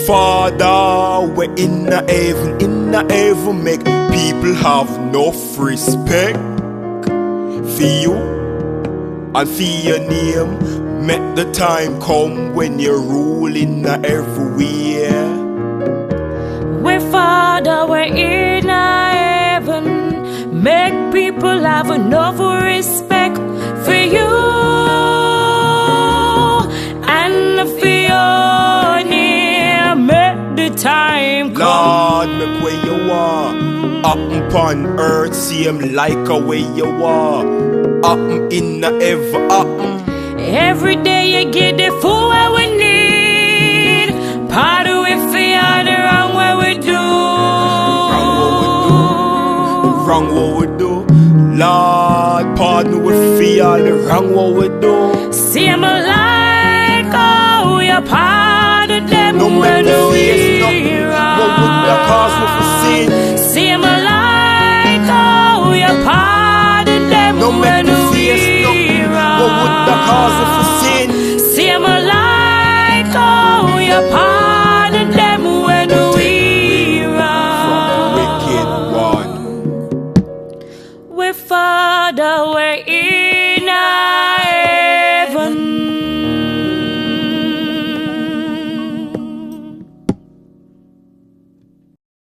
Father, we're in the heaven, make people have enough respect for you and for your name. Make the time come when you're ruling everywhere. We're Father, we're in heaven, make people have enough respect for you and for your name. Make the time come. Lord, make where you are. Up upon earth, seem like a way you are. Up in the heaven, up. Every day you get the food where we need. Part of it for all the wrong way we do. Wrong what we do. Lord, pardon we for all the wrong what we do. Seem like how you pardon them no when we wrong. What would the cause of sin? Seem like how you pardon them no when wrong. What would the cause of sin? Seem like how you pardon them when we wrong. From the wicked one. We're Father, we're